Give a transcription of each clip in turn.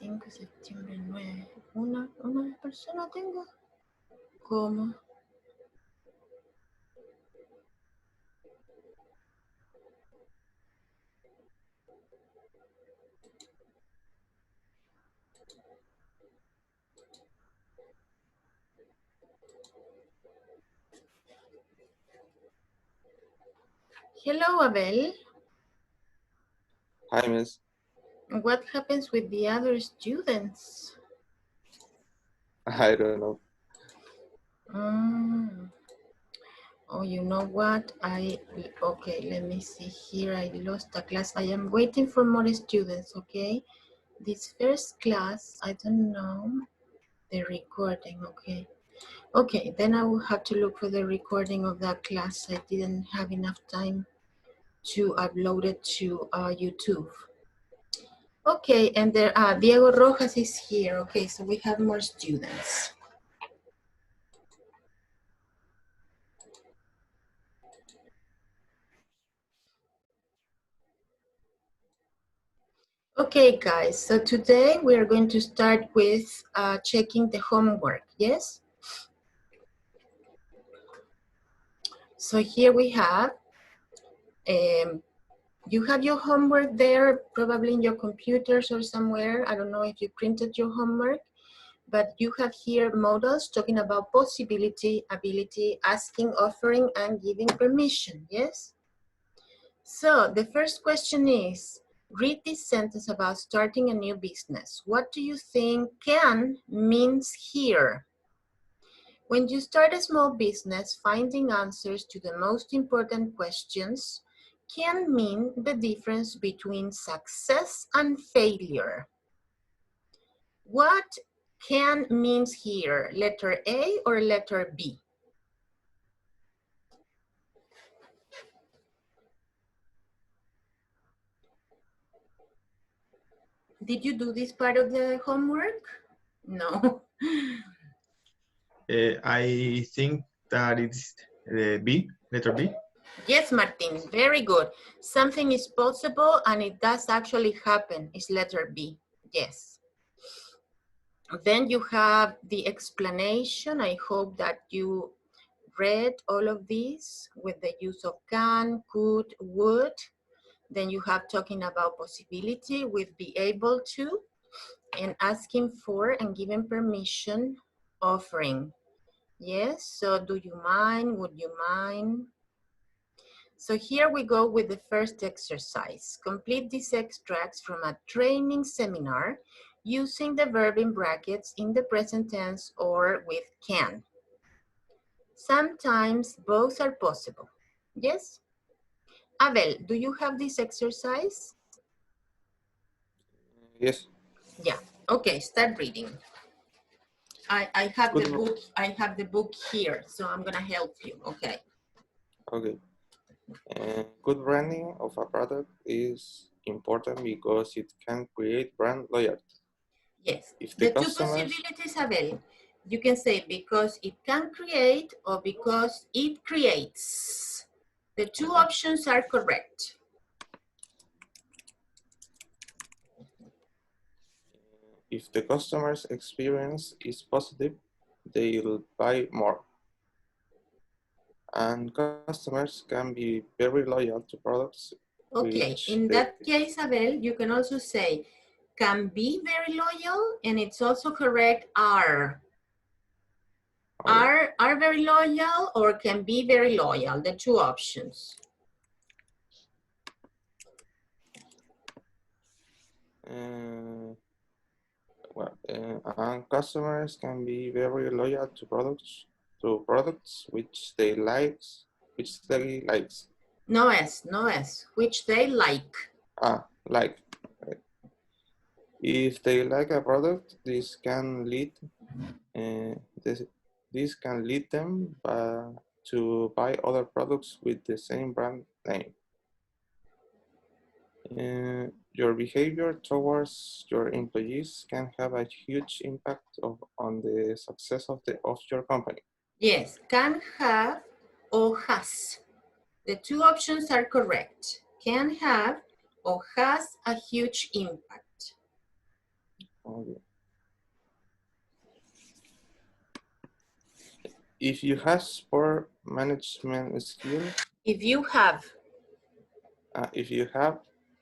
5, septiembre 9. Una persona tengo. ¿Cómo? Hello, Abel. Hi, Miss. What happens with the other students? I don't know. Oh, you know what? Okay, let me see here. I lost a class. I am waiting for more students, okay? This first class, I don't know the recording, okay? Okay, then I will have to look for the recording of that class. I didn't have enough time to upload it to YouTube. Okay, and there, Diego Rojas is here. Okay, so we have more students. Okay, guys, so today we are going to start with checking the homework, yes? So here we have, you have your homework there, probably in your computers or somewhere. I don't know if you printed your homework, but you have here modals talking about possibility, ability, asking, offering, and giving permission, yes? So the first question is, read this sentence about starting a new business. What do you think can means here? When you start a small business, finding answers to the most important questions can mean the difference between success and failure. What can means here? Letter A or letter B? Did you do this part of the homework? No. I think that it's B, letter B. Yes, Martin, very good. Something is possible and it does actually happen. It's letter B, yes. Then you have the explanation. I hope that you read all of these with the use of can, could, would. Then you have talking about possibility with be able to, and asking for and giving permission, offering. Yes, so do you mind, would you mind? So here we go with the first exercise. Complete these extracts from a training seminar using the verb in brackets in the present tense or with can. Sometimes both are possible. Yes? Abel, do you have this exercise? Yes. Yeah. Okay, start reading. I have the book here, so I'm gonna help you. Okay. Okay. Good branding of a product is important because it can create brand loyalty. Yes. If The the two customers, possibilities, Abel. You can say because it can create or because it creates. The two options are correct. if the customer's experience is positive, they'll buy more. And customers can be very loyal to products. Okay, in that case, Abel, you can also say can be very loyal, and it's also correct are. Okay. Are very loyal or can be very loyal, the two options. And customers can be very loyal to products which they like. No S, which they like. Like. If they like a product, this can lead them to buy other products with the same brand name. Your behavior towards your employees can have a huge impact on the success of your company. Yes, can have or has. The two options are correct. Can have or has a huge impact. Okay. If you have poor management skills, If you have,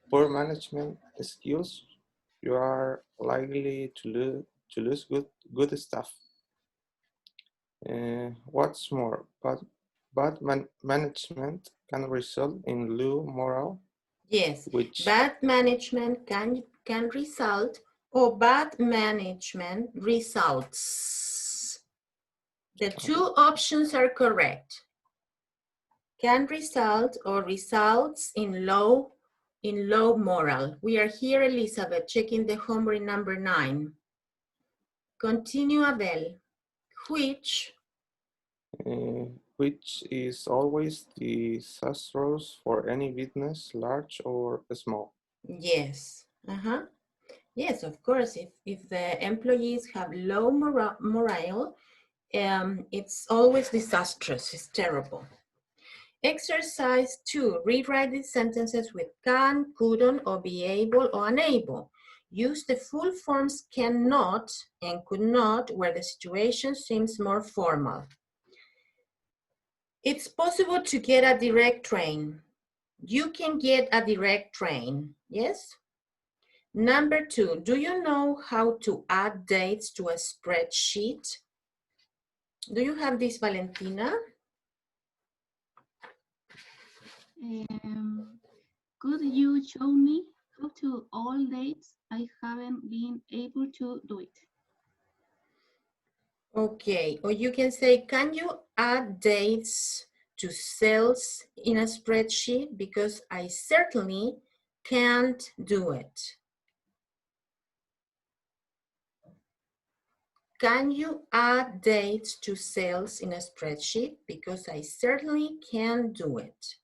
poor management skills, you are likely to lose good stuff. What's more, management can result in low morale, yes, which bad management can result, or bad management results. The two options are correct. Can result or results in low moral. We are here, Elizabeth, checking the homework number 9. Continue, Abel. which is always disastrous for any business, large or small. Yes. Yes, of course. If the employees have low morale, it's always disastrous. It's terrible. Exercise 2. Rewrite these sentences with can, couldn't, or be able or unable. Use the full forms cannot and could not where the situation seems more formal. It's possible to get a direct train. You can get a direct train, yes? Number 2, do you know how to add dates to a spreadsheet? Do you have this, Valentina? Could you show me how to all dates? I haven't been able to do it. Okay, or you can say, can you add dates to cells in a spreadsheet? Because I certainly can't do it. Can you add dates to cells in a spreadsheet? Because I certainly can do it.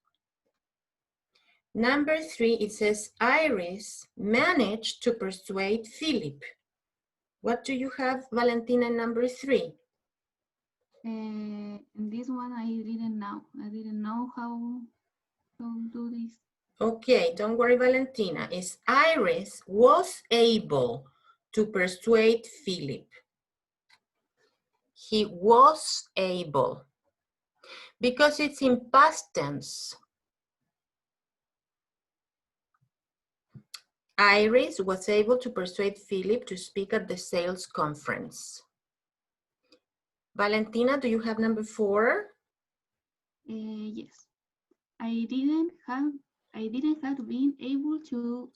Number 3, it says, Iris managed to persuade Philip. What do you have, Valentina, number 3? This one I didn't know. I didn't know how to do this. Okay, don't worry, Valentina. It's Iris was able to persuade Philip. He was able. Because it's in past tense. Iris was able to persuade Philip to speak at the sales conference. Valentina, do you have number 4? Yes. I didn't have been able to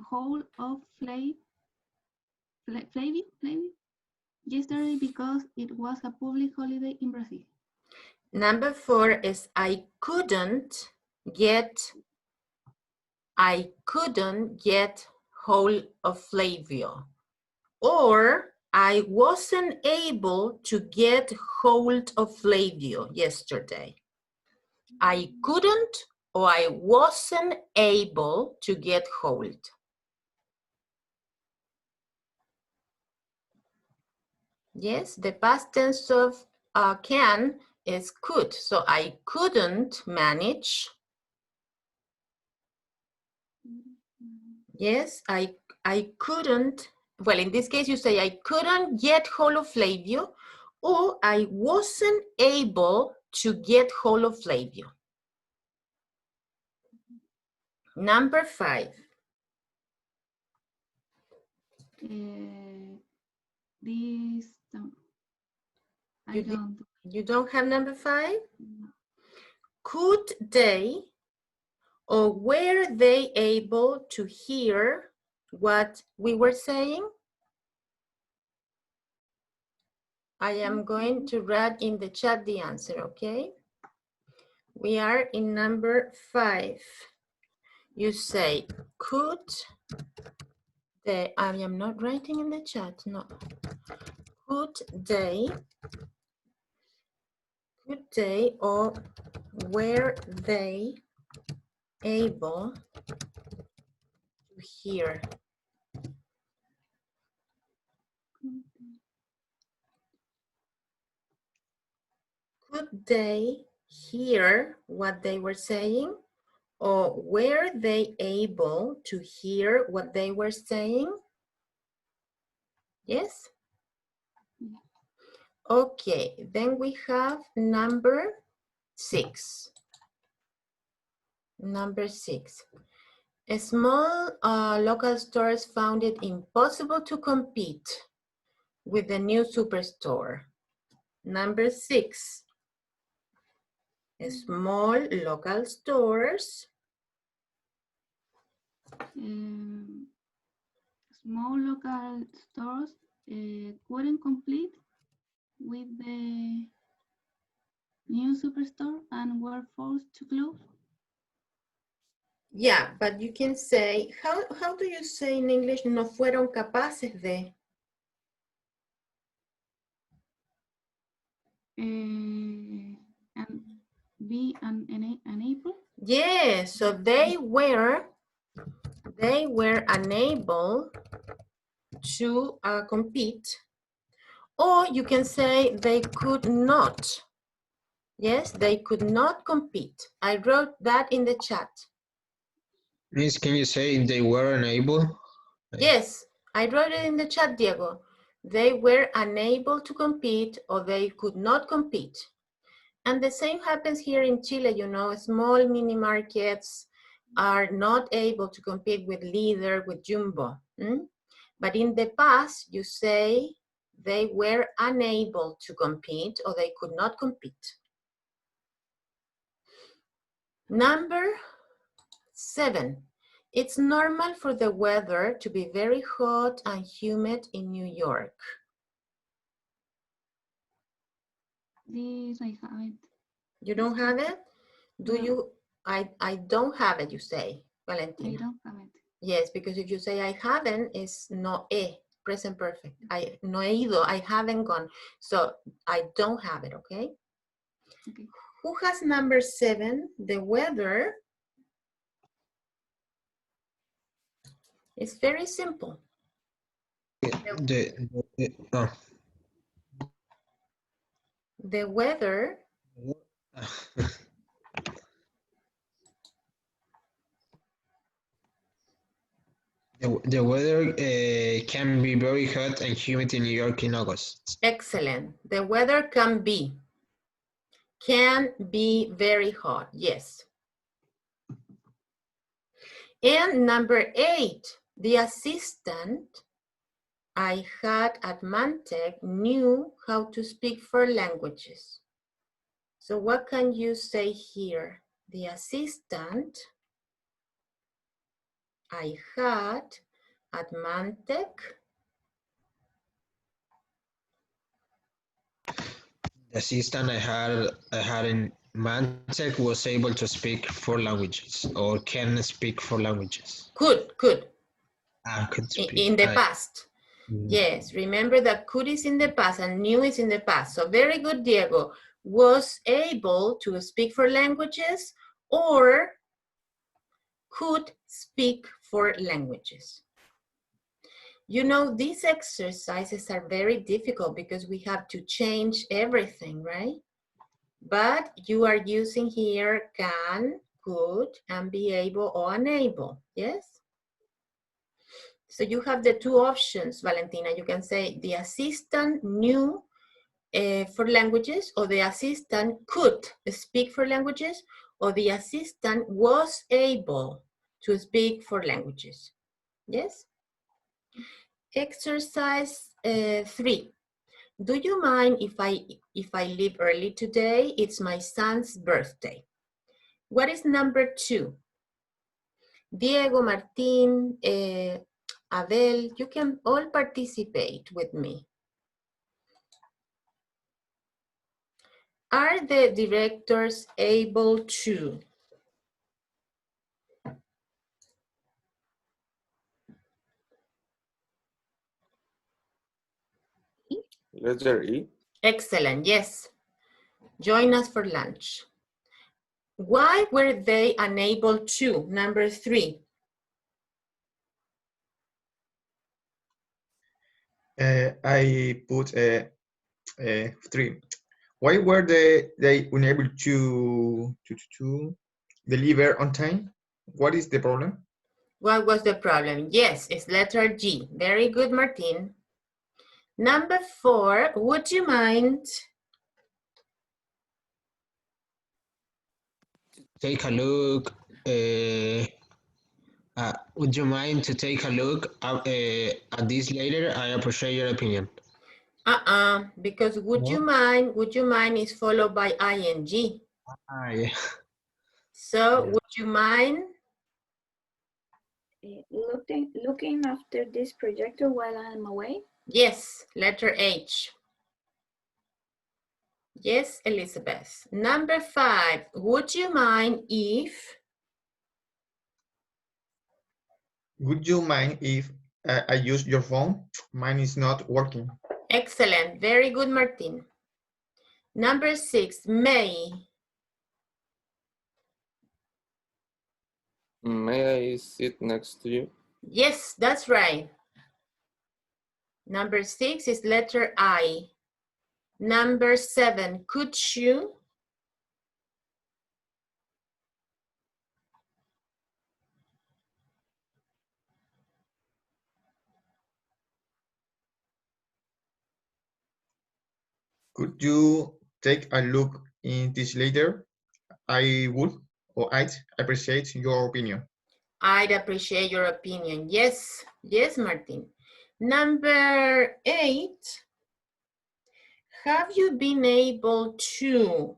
hold of Flavio yesterday because it was a public holiday in Brazil. Number 4 is I couldn't get hold of Flavio. Or I wasn't able to get hold of Flavio yesterday. I couldn't or I wasn't able to get hold. Yes, the past tense of can is could. So I couldn't manage. Yes, I couldn't. Well, in this case, you say I couldn't get hold of Flavio, or I wasn't able to get hold of Flavio. Number 5. This I don't. You don't have number 5? No. Could they or were they able to hear what we were saying? I am going to write in the chat the answer, okay? We are in number 5. You say, could they, I am not writing in the chat, no. Could they or were they able to hear? Could they hear what they were saying? Or were they able to hear what they were saying? Yes? Okay, then we have number 6. Number 6. Small local stores found it impossible to compete with the new superstore. Number 6. Small local stores. Small local stores couldn't compete with the new superstore and were forced to close. Yeah, but you can say, how do you say in English, no fueron capaces de? And be unable. Yes, so they were unable to compete, or you can say they could not. Yes, they could not compete. I wrote that in the chat. Miss, can you say they were unable? Yes, I wrote it in the chat, Diego. They were unable to compete or they could not compete. And the same happens here in Chile, you know, small mini markets are not able to compete with Líder, with Jumbo. But in the past, you say they were unable to compete or they could not compete. Number 7. It's normal for the weather to be very hot and humid in New York. This I haven't. You don't have it? Do No. you? I don't have it, you say, I Valentina. don't have it. Yes, because if you say I haven't, it's no he, present perfect. I no he ido, I haven't gone. So I don't have it, okay? Okay. Who has number 7? The weather. It's very simple. The weather The weather can be very hot and humid in New York in August. excellent. The weather can be very hot, yes. And number 8, the assistant I had at Mantec knew how to speak 4 languages. So what can you say here? The assistant I had at Mantec. The assistant I had in Mantec was able to speak 4 languages or can speak 4 languages. Could. Could speak. In the past. Yes, remember that could is in the past and knew is in the past. So very good, Diego. Was able to speak 4 languages or could speak 4 languages. You know, these exercises are very difficult because we have to change everything, right? But you are using here can, could, and be able or unable, yes? So you have the 2 options, Valentina. You can say the assistant knew 4 languages, or the assistant could speak 4 languages, or the assistant was able to speak 4 languages, yes? Exercise 3. Do you mind if I leave early today? It's my son's birthday. What is number 2? Diego, Martin, Abel, you can all participate with me. Are the directors able to? Letter E. Excellent, yes. Join us for lunch. Why were they unable to? Number 3. I put 3. Why were they unable to deliver on time? What is the problem? What was the problem? Yes, it's letter G. Very good, Martin. Number 4, would you mind? Take a look. Would you mind to take a look at this later? I appreciate your opinion. Because would you mind is followed by ing. Yeah. So would you mind? Looking after this projector while I'm away? Yes, letter H. Yes, Elizabeth. Number 5, would you mind if? Would you mind if I use your phone? Mine is not working. Excellent, very good, Martin. Number 6, may. May I sit next to you? Yes, that's right. Number 6 is letter I. Number 7, could you? Could you take a look in this later? I would, or I'd appreciate your opinion. I'd appreciate your opinion. Yes, yes, Martin. Number 8, have you been able to?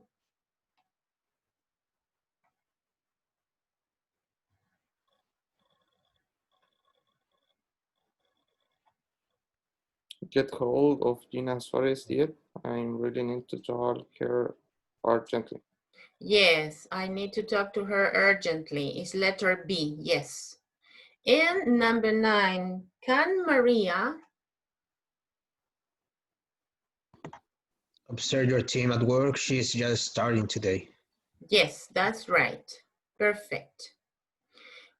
Get hold of Gina Suarez yet? I'm really need to talk her urgently. Yes, I need to talk to her urgently. It's letter B, yes. And number 9, can Maria? Observe your team at work. She's just starting today. Yes, that's right. Perfect.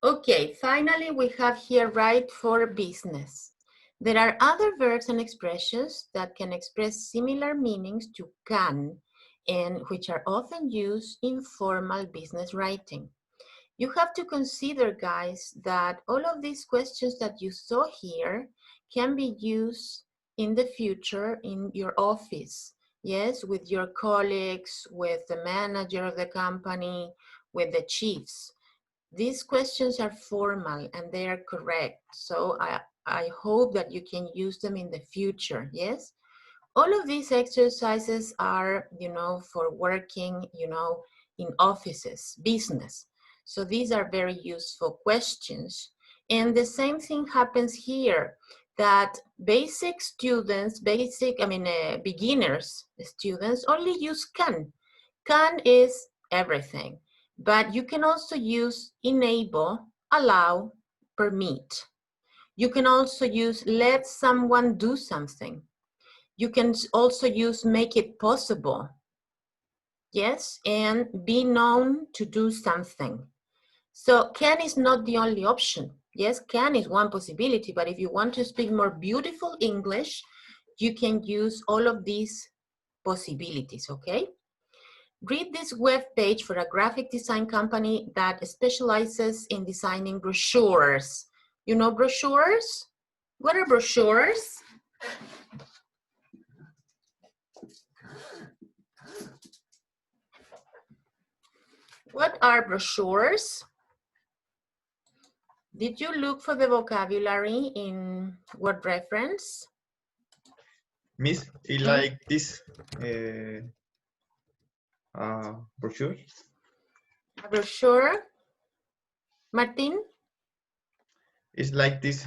Okay, finally we have here right for business. There are other verbs and expressions that can express similar meanings to can and which are often used in formal business writing. You have to consider, guys, that all of these questions that you saw here can be used in the future in your office. Yes, with your colleagues, with the manager of the company, with the chiefs. These questions are formal and they are correct. So I hope that you can use them in the future, yes? All of these exercises are, for working, in offices, business. So these are very useful questions. And the same thing happens here, that beginners students only use can. Can is everything. But you can also use enable, allow, permit. You can also use let someone do something. You can also use make it possible. Yes, and be known to do something. So can is not the only option. Yes, can is one possibility, but if you want to speak more beautiful English, you can use all of these possibilities, okay? Read this web page for a graphic design company that specializes in designing brochures. You know brochures? What are brochures? What are brochures? Did you look for the vocabulary in word reference? Miss, it's like this brochure. A brochure? Martin? It's like this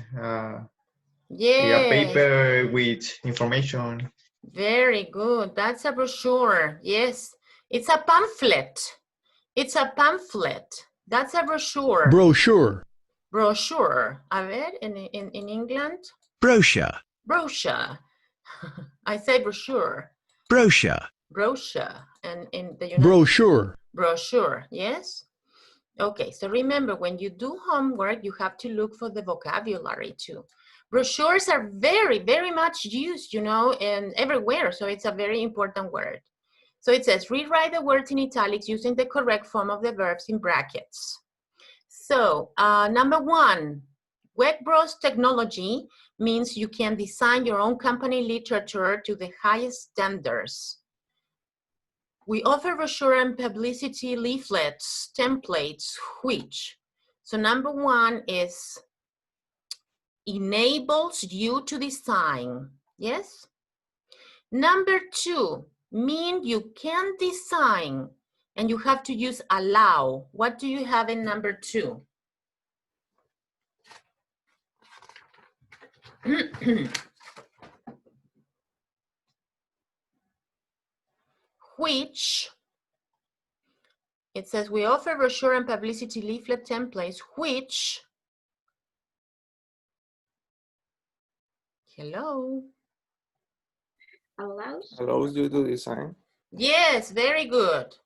Yes. a paper with information. Very good. That's a brochure. Yes. It's a pamphlet. It's a pamphlet. That's a brochure. Brochure. Brochure. A ver, in England? Brochure. Brochure. I say brochure. Brochure. Brochure. And in the United Brochure. Brochure, yes? Okay, so remember, when you do homework, you have to look for the vocabulary too. Brochures are very, very much used, and everywhere, so it's a very important word. So it says, rewrite the words in italics using the correct form of the verbs in brackets. So, number 1, web browse technology means you can design your own company literature to the highest standards. We offer brochure and publicity leaflets, templates, which. So number one is enables you to design, yes? Number two, mean you can design and you have to use allow. What do you have in number two? Which, it says we offer brochure and publicity leaflet templates, which, hello? Allows you to design. Yes, very good.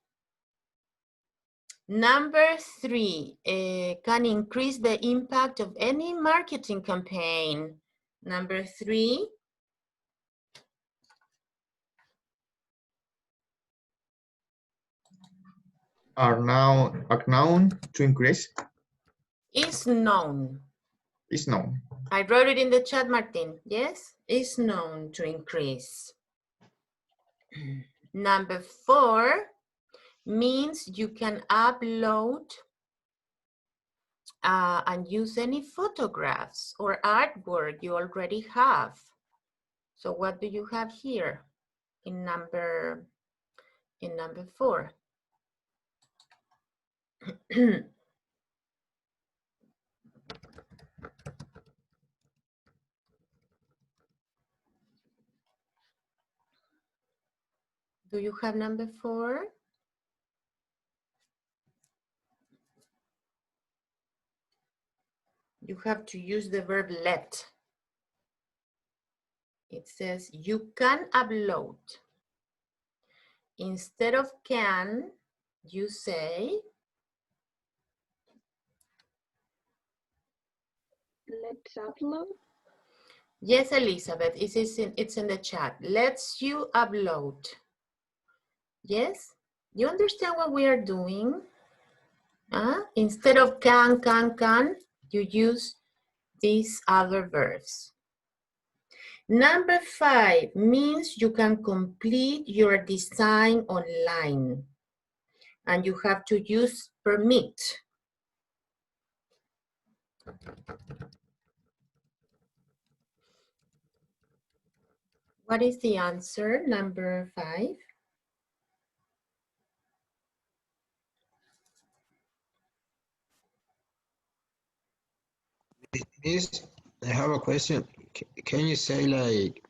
Number three, can increase the impact of any marketing campaign. Number three. Are known to increase. Is known. Is known. I wrote it in the chat, Martin. Yes, is known to increase. Number four means you can upload and use any photographs or artwork you already have. So what do you have here in number four? Do you have number four? You have to use the verb let. It says you can upload. Instead of can, you say let's upload. yes, Elizabeth, it's in the chat. Lets you upload. Yes? You understand what we are doing? Instead of can, you use these other verbs. Number five means you can complete your design online. And you have to use permit. What is the answer, number five? Miss, I have a question. Can you say like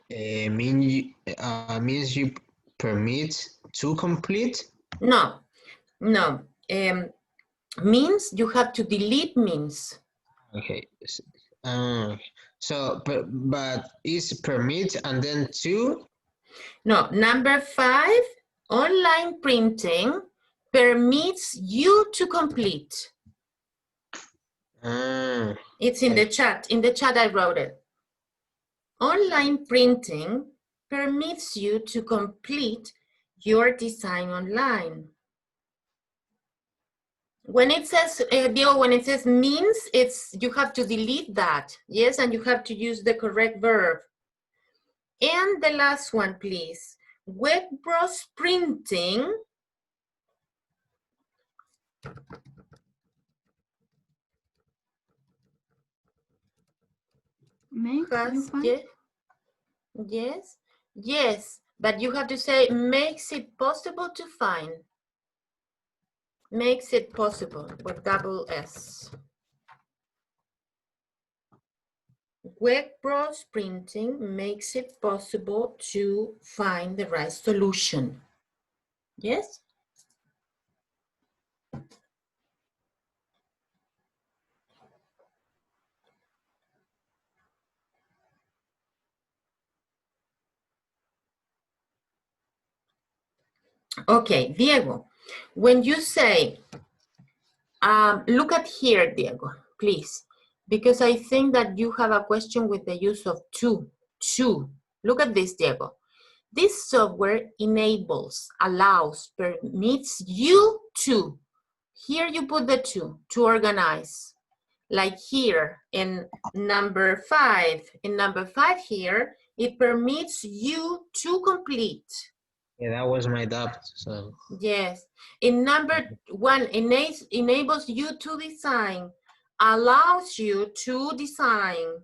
means you permit to complete? No. Means you have to delete means. Okay. So, but is permit and then to? No, number five, online printing permits you to complete. It's in the chat. In the chat I wrote it. Online printing permits you to complete your design online. When it says, Diego, when it says means, you have to delete that. Yes, and you have to use the correct verb. And the last one, please. Web browse printing. Makes you find? Yes, but you have to say makes it possible to find. Makes it possible with double S. Web browse printing makes it possible to find the right solution. Yes? Okay, Diego, when you say, look at here, Diego, please, because I think that you have a question with the use of to. Look at this, Diego. This software enables, allows, permits you to. Here you put the to organize. Like here in number 5. In number 5 here, it permits you to complete. Yeah, that was my doubt. So Yes. In number 1, enables you to design, allows you to design,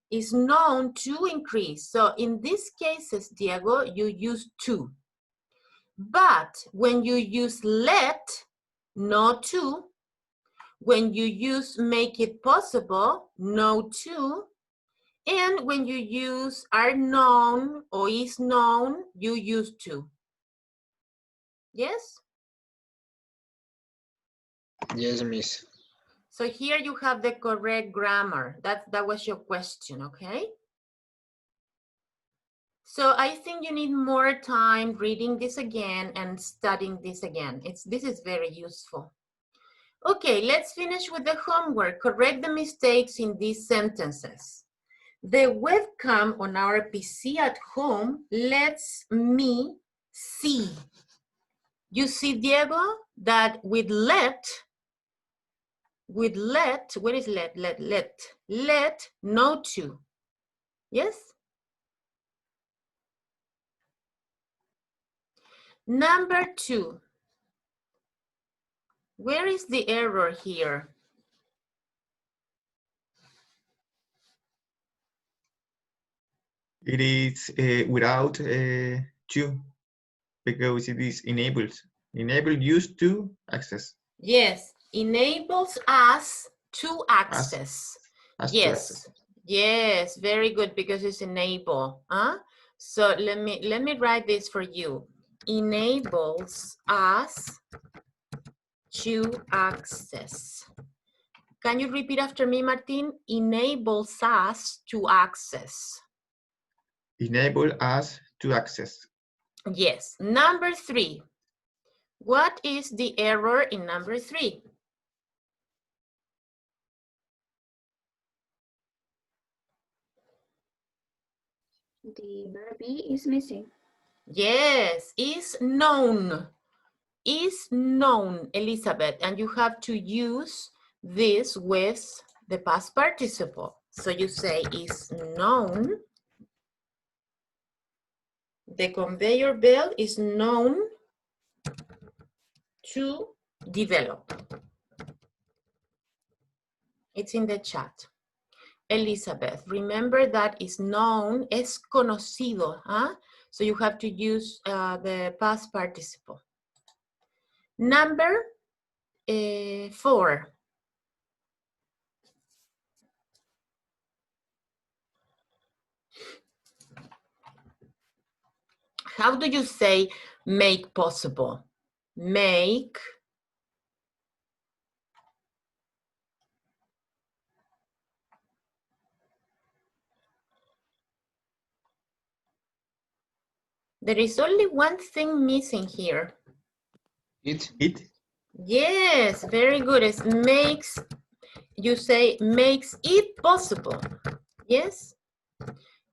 is known to increase. So in these cases, Diego, you use to. But when you use let, no to. When you use make it possible, no to. And when you use are known or is known, you use to. Yes? yes, miss. So here you have the correct grammar. That was your question, okay? So I think you need more time reading this again and studying this again. This is very useful. Okay, let's finish with the homework. Correct the mistakes in these sentences. The webcam on our PC at home lets me see. You see, Diego, that with let, where is let? Let, no to. Yes? Number 2. Where is the error here? It is without to, because it is enabled. Enable used to access. Yes, enables us to access. As to Yes, access. yes, very good, because it's enable. Huh? So let me write this for you. Enables us to access. Can you repeat after me, Martin? Enables us to access. Enable us to access. Yes. Number 3. What is the error in number 3? The verb be is missing. Yes, is known. Is known, Elizabeth, and you have to use this with the past participle. So you say is known. The conveyor belt is known to develop. It's in the chat. Elizabeth, remember that is known, es conocido. Huh? So you have to use the past participle. Number 4. How do you say make possible? Make there is only one thing missing here. It. Yes, very good. It makes, you say makes it possible. Yes?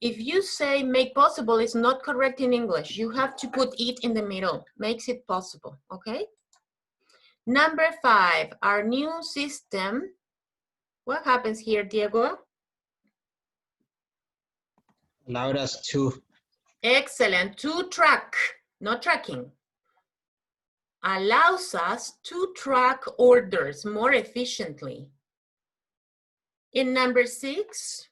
If you say make possible, it's not correct in English. You have to put it in the middle. Makes it possible, okay? Number 5, our new system. What happens here, Diego? Allowed us to. Excellent. To track, not tracking. Allows us to track orders more efficiently. In number 6,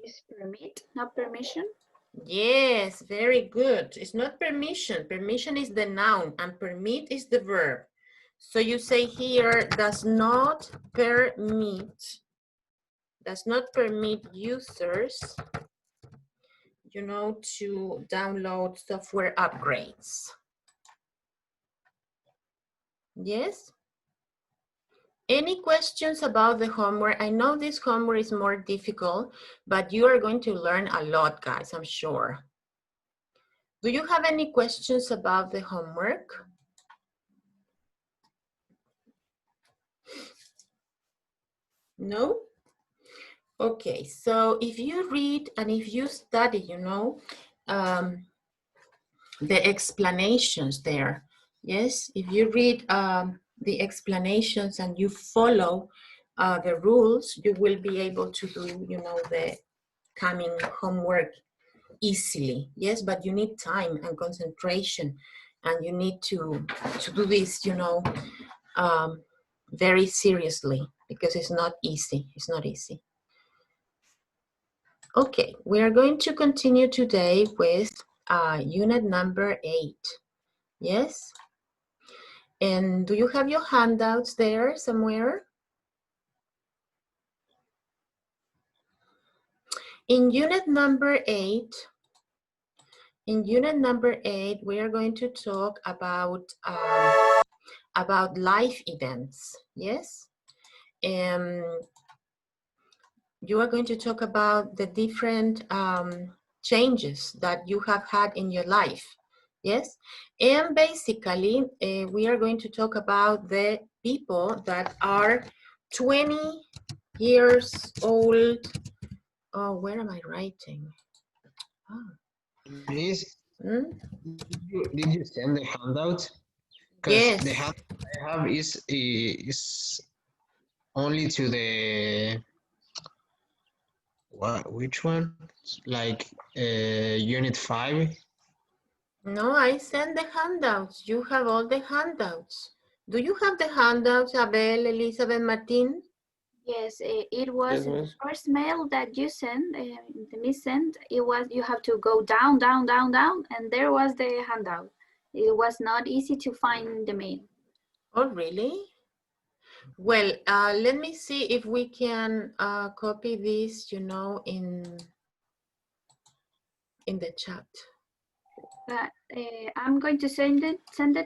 Is permit, not permission. yes, very good. It's not permission. Permission is the noun and permit is the verb. So you say here, does not permit users, you know, to download software upgrades. Yes? Any questions about the homework? I know this homework is more difficult, but you are going to learn a lot, guys, I'm sure. Do you have any questions about the homework? No? Okay, so if you read and if you study, you know, the explanations there, yes? If you read the explanations and you follow the rules, you will be able to do, you know, the coming homework easily. Yes, but you need time and concentration, and you need to do this, you know, very seriously, because it's not easy. It's not easy. Okay, we are going to continue today with unit number 8. Yes? And do you have your handouts there somewhere? In unit number 8, we are going to talk about life events. Yes? You are going to talk about the different changes that you have had in your life. Yes? And basically, we are going to talk about the people that are 20 years old. Oh, where am I writing? Oh. Please, Hmm? did you send the handout? Because Yes. the handout I have is only to the which one? Like unit 5. No, I sent the handouts. You have all the handouts. Do you have the handouts, Abel, Elizabeth, Martin? Yes, it was Yes, in the miss. first mail that you sent, the miss sent. It was, you have to go down, down, down, down, and there was the handout. It was not easy to find the mail. Oh, really? Well, let me see if we can copy this, you know, in the chat. But I'm going to send it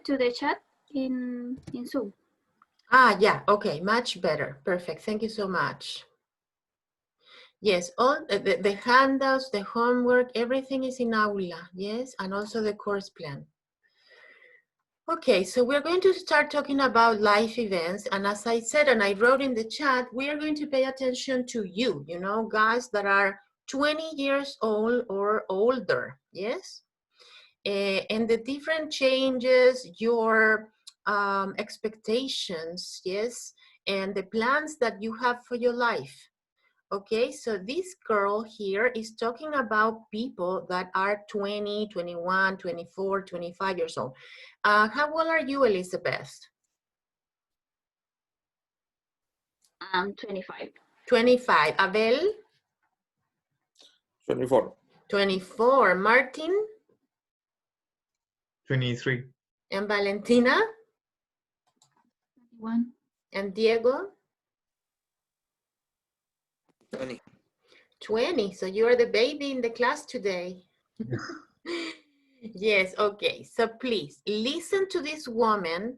to the chat in Zoom. Ah, yeah, okay, much better. Perfect, thank you so much. Yes, all the handouts, the homework, everything is in Aula, yes, and also the course plan. Okay, so we're going to start talking about life events. And as I said, and I wrote in the chat, we are going to pay attention to you, you know, guys that are 20 years old or older, yes? And the different changes, your expectations, yes? And the plans that you have for your life. Okay, so this girl here is talking about people that are 20, 21, 24, 25 years old. How old are you, Elizabeth? I'm 25. 25. Abel? 24. 24. Martin? 23. And Valentina? 21. And Diego? 20. 20. So you're the baby in the class today. Yes, okay. So please listen to this woman.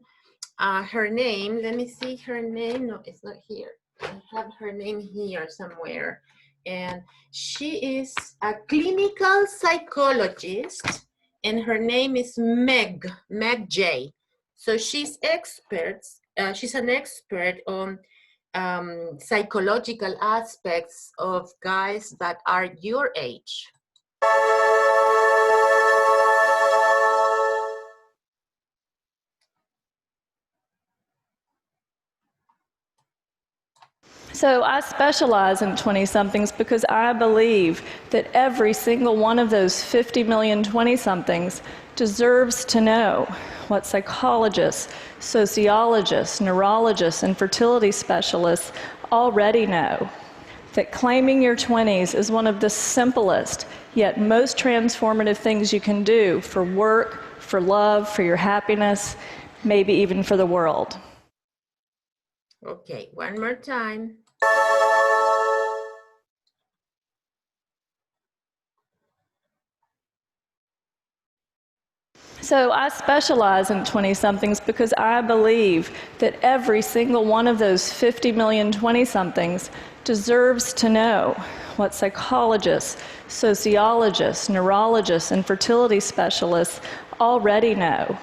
Her name, let me see her name. No, it's not here. I have her name here somewhere. And she is a clinical psychologist, and her name is Meg J. So she's she's an expert on psychological aspects of guys that are your age. So I specialize in 20-somethings because I believe that every single one of those 50 million 20-somethings deserves to know what psychologists, sociologists, neurologists, and fertility specialists already know. That claiming your 20s is one of the simplest yet most transformative things you can do for work, for love, for your happiness, maybe even for the world. Okay, one more time. So I specialize in 20-somethings because I believe that every single one of those 50 million 20-somethings deserves to know what psychologists, sociologists, neurologists, and fertility specialists already know.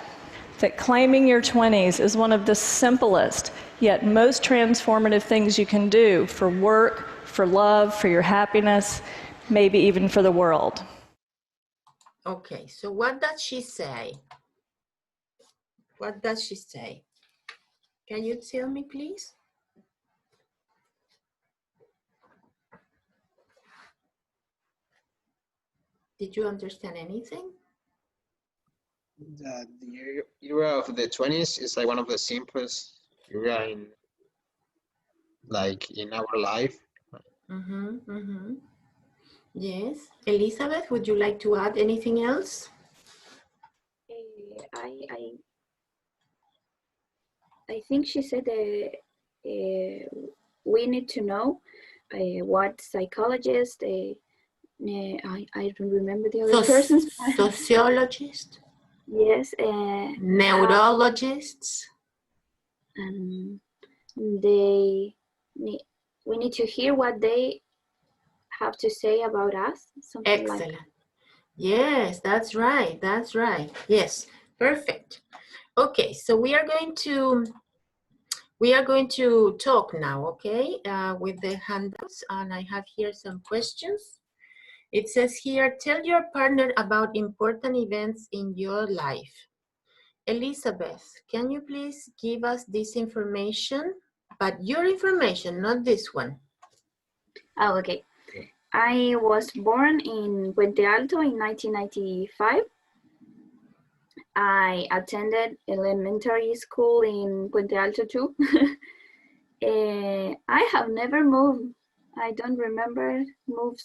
That claiming your 20s is one of the simplest yet most transformative things you can do for work, for love, for your happiness, maybe even for the world. Okay, so what does she say? What does she say? Can you tell me, please? Did you understand anything? The era of the 20s is like one of the simplest era in our life. Yes. Elizabeth, would you like to add anything else? I think she said we need to know what psychologist, I don't remember the other persons. Sociologist? Yes. Neurologists? And we need to hear what they have to say about us. Something Excellent. like. Yes, that's right. That's right. Yes, perfect. Okay, so we are going to talk now, okay, with the handouts, and I have here some questions. It says here, tell your partner about important events in your life. Elizabeth, can you please give us this information? But your information, not this one. Oh, okay. I was born in Puente Alto in 1995. I attended elementary school in Puente Alto too. I have never moved. I don't remember moved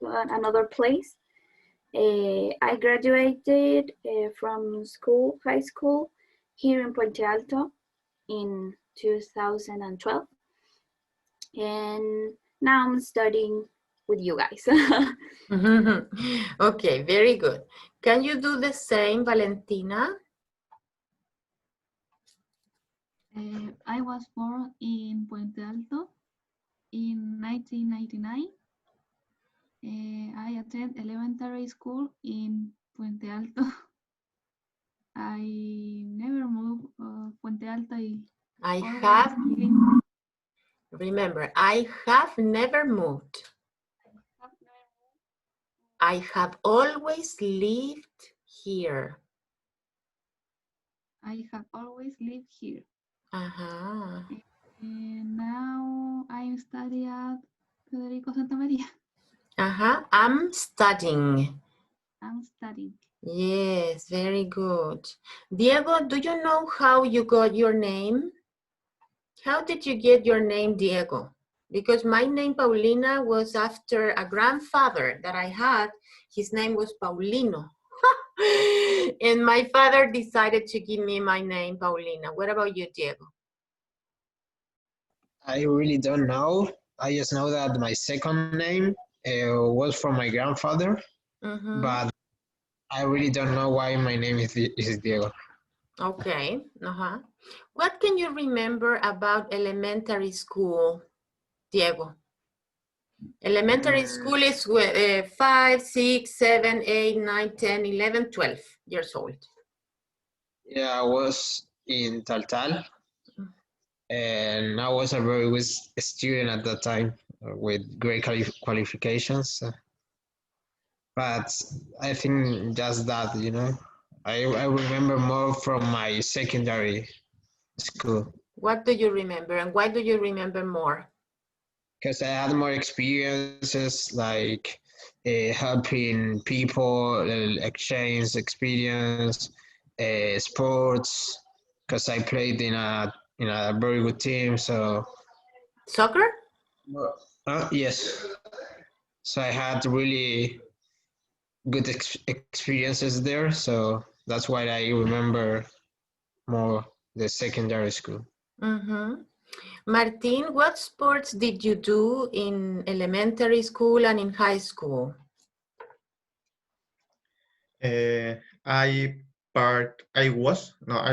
another place. I graduated from high school here in Puente Alto in 2012. And now I'm studying with you guys. Okay, very good. Can you do the same, Valentina? I was born in Puente Alto in 1999. I attend elementary school in Puente Alto. I never moved Puente Alto. Remember, I have never moved. I have always lived here. I have always lived here. Uh-huh. And now I study at Federico Santa Maria. Uh-huh. I'm studying. I'm studying. Yes, very good. Diego, do you know how you got your name? How did you get your name, Diego? Because my name, Paulina, was after a grandfather that I had. His name was Paulino. And my father decided to give me my name, Paulina. What about you, Diego? I really don't know. I just know that my second name was from my grandfather, but I really don't know why my name is Diego. Okay. What can you remember about elementary school, Diego? Elementary school is 5, 6, 7, 8, 9, 10, 11, 12 years old. Yeah, I was in Taltal, and I was a very good student at that time with great qualifications. But I think just that, I remember more from my secondary school. What do you remember, and why do you remember more? Because I had more experiences, like helping people, exchange experience, sports. Because I played in a very good team, so. Soccer? Yes. So I had really good experiences there, so that's why I remember more the secondary school. Martin, what sports did you do in elementary school and in high school? I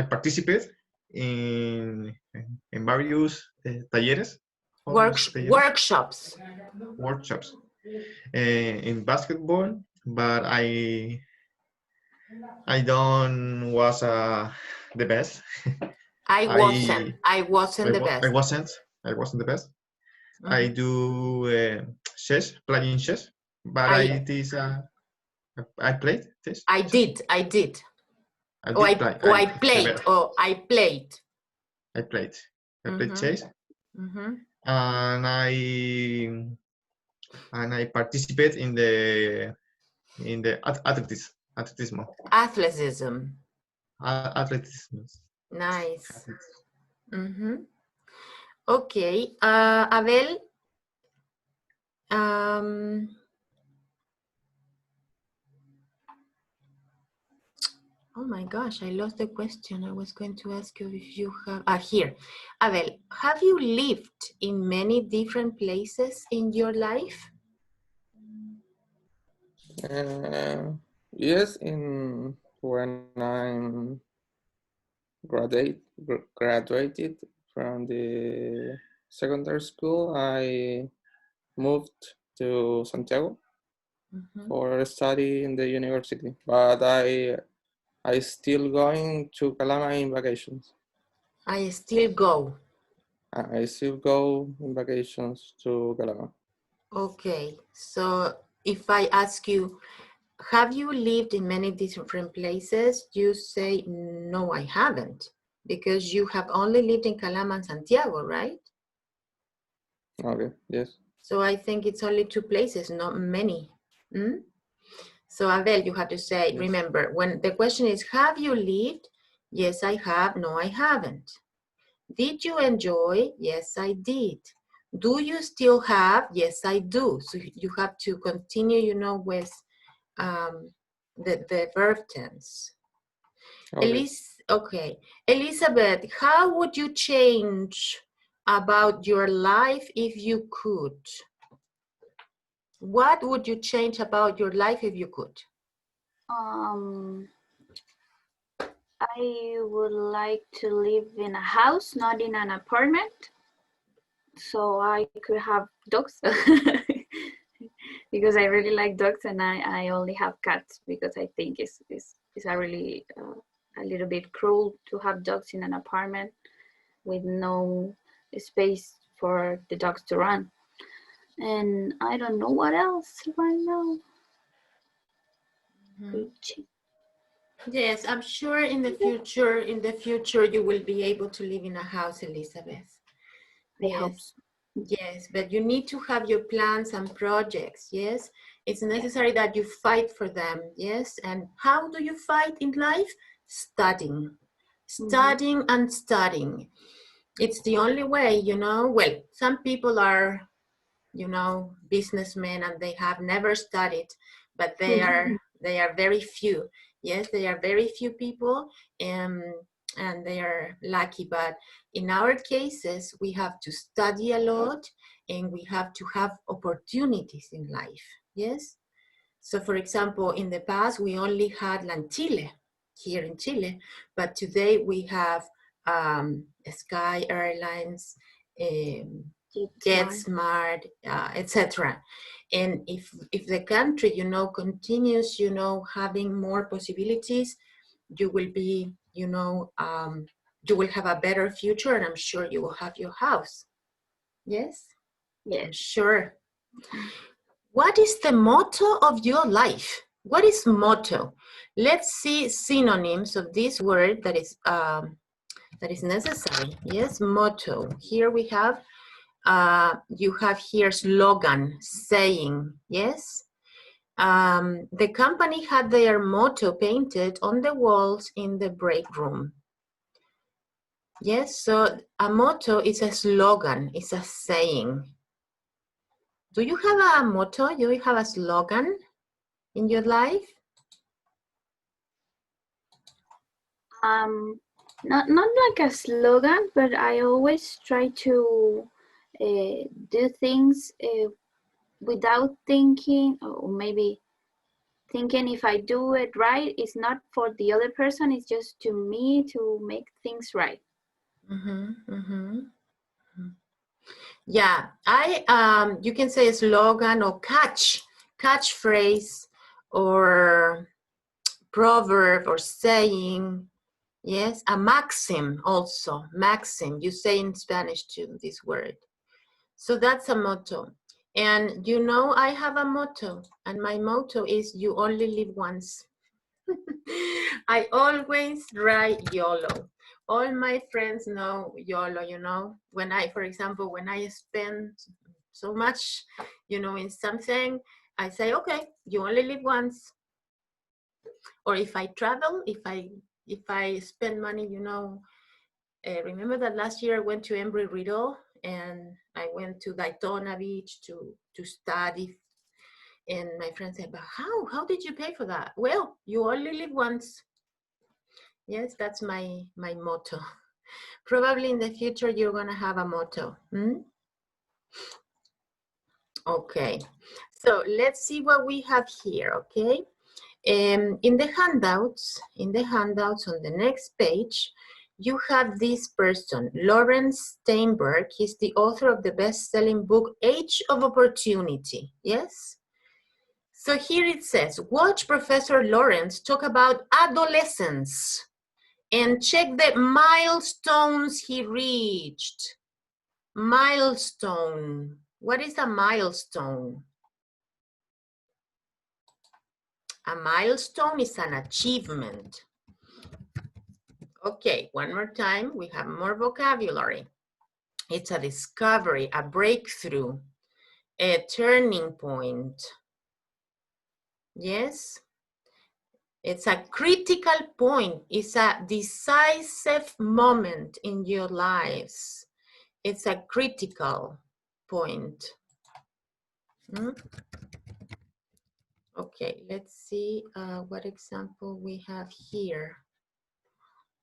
participated in various talleres. Workshops. In basketball, but I don't was the best. I wasn't the best. I wasn't the best. I do chess, playing chess, but I played chess. I did. I the played. verb. Or I played. I played. I played Mhm. chess, Mhm. and I participate in the athleticism. Athleticism. Athleticism. Nice. Mhm. Okay. Abel. Oh my gosh, I lost the question. I was going to ask you if you have, here. Abel, have you lived in many different places in your life? Yes, when I'm graduated from the secondary school, I moved to Santiago for study in the university, but I still going to Calama in vacations. I still go. I still go in vacations to Calama. Okay, so if I ask you, have you lived in many different places? You say, no, I haven't, because you have only lived in Calama and Santiago, right? Okay, yes. So I think it's only 2 places, not many. Mm? So Abel, you have to say, Yes. remember, when the question is, have you lived? Yes, I have. No, I haven't. Did you enjoy? Yes, I did. Do you still have? Yes, I do. So you have to continue, you know, with the verb tense. Okay. Okay. Elizabeth, how would you change about your life if you could? What would you change about your life if you could? I would like to live in a house, not in an apartment, so I could have dogs. Because I really like dogs, and I only have cats because I think it's a really a little bit cruel to have dogs in an apartment with no space for the dogs to run. And I don't know what else right now. Yes, I'm sure in the future you will be able to live in a house, Elizabeth. I hope so. Yes, but you need to have your plans and projects, yes? It's necessary that you fight for them, yes? And how do you fight in life? Studying. Studying and studying. It's the only way, you know? Well, some people are, you know, businessmen and they have never studied, but they are very few. Yes, they are very few people, and they are lucky. But in our cases, we have to study a lot and we have to have opportunities in life. Yes. So for example, in the past, we only had Lantile here in Chile, but today we have Sky Airlines, JetSmart, etc. And if the country, you know, continues, you know, having more possibilities, you will be, you know, you will have a better future, and I'm sure you will have your house. Yes? Yes. I'm sure. What is the motto of your life? What is motto? Let's see synonyms of this word that is necessary. Yes, motto. Here we have, you have here slogan, saying, yes? The company had their motto painted on the walls in the break room. Yes, so a motto is a slogan, it's a saying. Do you have a motto? Do you have a slogan in your life? Not like a slogan, but I always try to do things without thinking, or maybe thinking if I do it right, it's not for the other person, it's just to me to make things right. Yeah, you can say a slogan or catchphrase or proverb or saying. Yes, a maxim also, maxim. You say in Spanish too, this word. So that's a motto. And you know, I have a motto, and my motto is you only live once. I always write YOLO. All my friends know YOLO, you know. When I, for example, when I spend so much, you know, in something, I say, okay, you only live once. Or if I travel, if I spend money, you know, remember that last year I went to Embry-Riddle and I went to Daytona Beach to study. And my friend said, but how did you pay for that? Well, you only live once. Yes, that's my motto. Probably in the future, you're gonna have a motto. Okay, so let's see what we have here, okay? In the handouts on the next page, you have this person, Lawrence Steinberg. He's the author of the best-selling book, Age of Opportunity, yes? So here it says, watch Professor Lawrence talk about adolescence and check the milestones he reached. Milestone. What is a milestone? A milestone is an achievement. Okay, one more time. We have more vocabulary. It's a discovery, a breakthrough, a turning point. Yes? It's a critical point. It's a decisive moment in your lives. It's a critical point. Okay, let's see what example we have here.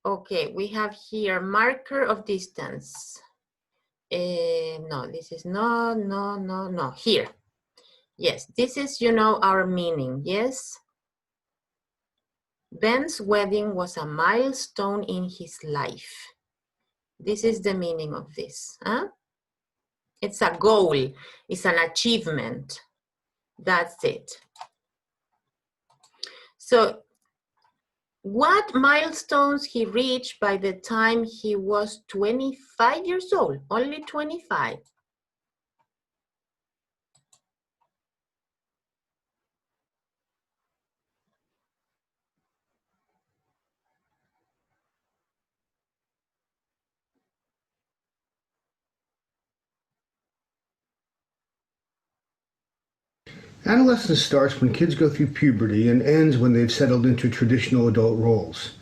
Okay, we have here marker of distance. No, this is no. Here. Yes, this is, you know, our meaning, yes? Ben's wedding was a milestone in his life. This is the meaning of this. Huh? It's a goal. It's an achievement. That's it. So, what milestones he reached by the time he was 25 years old? Only 25. Adolescence starts when kids go through puberty and ends when they've settled into traditional adult roles.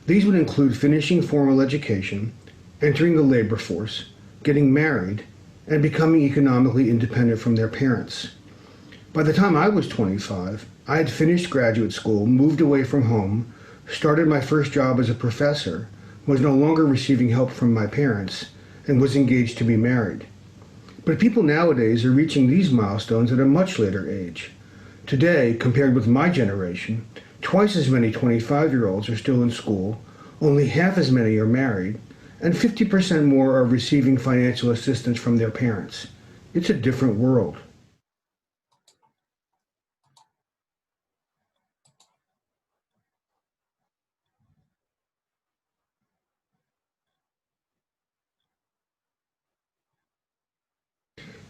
These would include finishing formal education, entering the labor force, getting married, and becoming economically independent from their parents. By the time I was 25, I had finished graduate school, moved away from home, started my first job as a professor, was no longer receiving help from my parents, and was engaged to be married. But people nowadays are reaching these milestones at a much later age. Today, compared with my generation, twice as many 25-year-olds are still in school, only half as many are married, and 50% more are receiving financial assistance from their parents. It's a different world.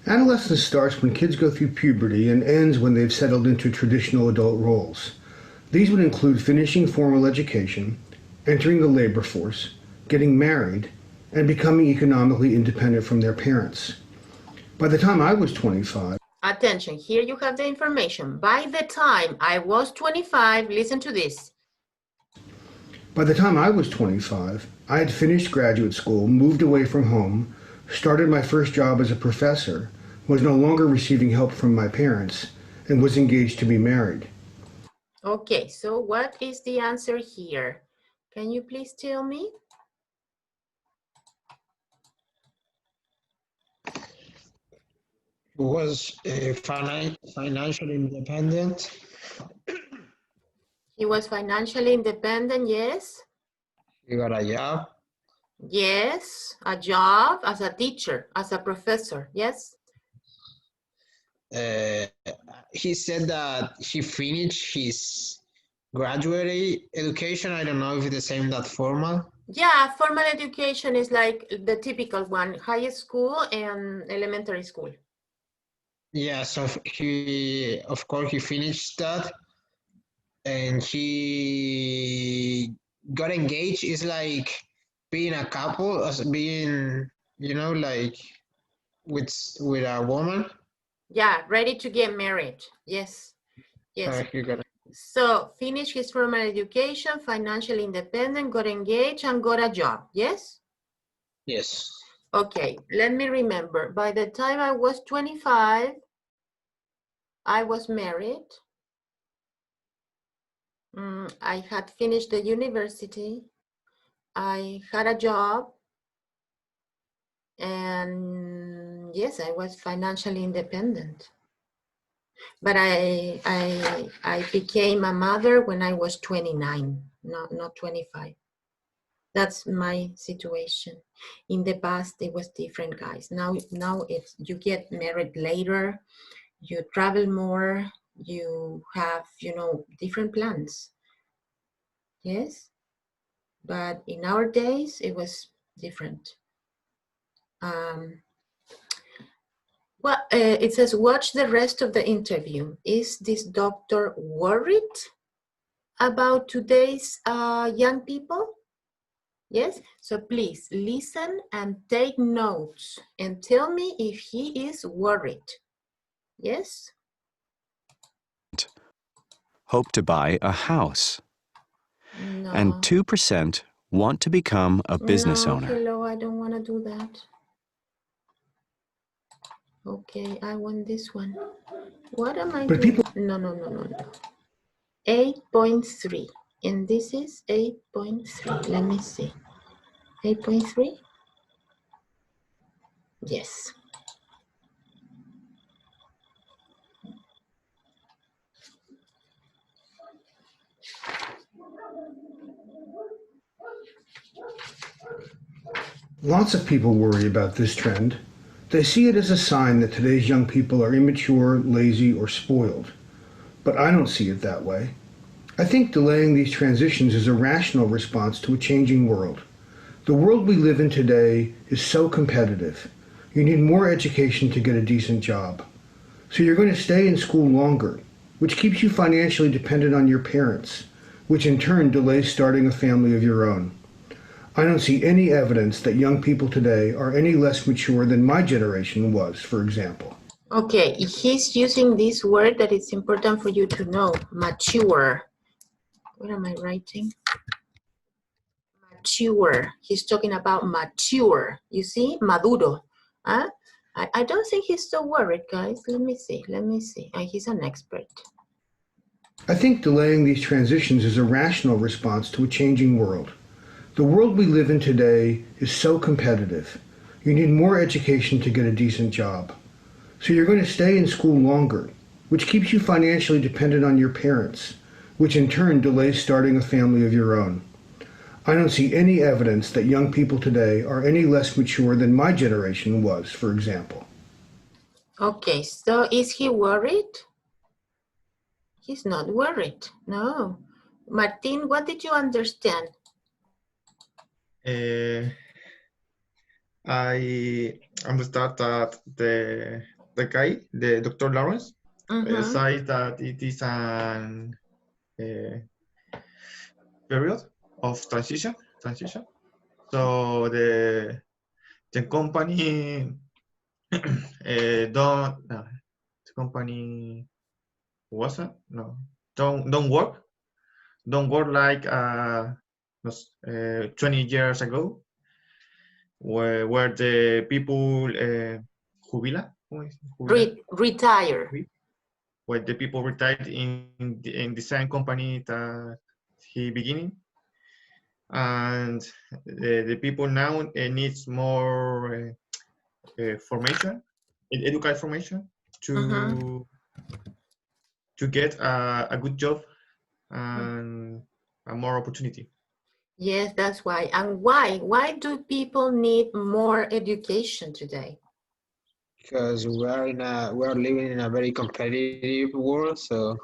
Adolescence starts when kids go through puberty and ends when they've settled into traditional adult roles. These would include finishing formal education, entering the labor force, getting married, and becoming economically independent from their parents. By the time I was 25... Attention, here you have the information. By the time I was 25, listen to this. By the time I was 25, I had finished graduate school, moved away from home, started my first job as a professor, was no longer receiving help from my parents, and was engaged to be married. Okay, so what is the answer here? Can you please tell me? Was financially independent. He was financially independent, yes. He got a job. Yes, a job as a teacher, as a professor, yes. He said that he finished his graduate education. I don't know if it's the same that formal. Yeah, formal education is like the typical one, high school and elementary school. Yeah, so he, of course, he finished that. and he got engaged. It's like being a couple, as being, you know, like with a woman. Yeah, ready to get married. Yes, yes. You got So finished his formal education, financially independent, got engaged, and got a job. Yes? yes. Okay, let me remember. By the time I was 25, I was married. I had finished the university. I had a job. And yes, I was financially independent. But I became a mother when I was 29, not 25. That's my situation. In the past, it was different, guys. Now it's you get married later, you travel more, you have, different plans. Yes, but in our days, it was different. Well, it says, watch the rest of the interview. Is this doctor worried about today's young people? Yes, so please listen and take notes and tell me if he is worried. Yes? Hope to buy a house. No. And 2% want to become a business owner. Hello, I don't want to do that. Okay, I want this one. What am I doing? No. 8.3. And this is 8.3. Let me see. 8.3? Yes. Lots of people worry about this trend. They see it as a sign that today's young people are immature, lazy, or spoiled. But I don't see it that way. I think delaying these transitions is a rational response to a changing world. The world we live in today is so competitive. You need more education to get a decent job. So you're going to stay in school longer, which keeps you financially dependent on your parents, which in turn delays starting a family of your own. I don't see any evidence that young people today are any less mature than my generation was, for example. Okay, he's using this word that it's important for you to know, mature. What am I writing? Mature. He's talking about mature. You see, maduro. Huh? I don't think he's so worried, guys. Let me see. He's an expert. I think delaying these transitions is a rational response to a changing world. The world we live in today is so competitive. You need more education to get a decent job. So you're going to stay in school longer, which keeps you financially dependent on your parents, which in turn delays starting a family of your own. I don't see any evidence that young people today are any less mature than my generation was, for example. Okay, so is he worried? He's not worried, no. Martin, what did you understand? I understand that the guy, the Dr. Lawrence, says that it is an period of transition. So the company the company wasn't don't work like 20 years ago, where the people retire, where the people retired in the same company that he beginning, and the people now needs more formation, educational formation to get a good job and a more opportunity. Yes, that's why. And why? Why do people need more education today? Because we're living in a very competitive world, so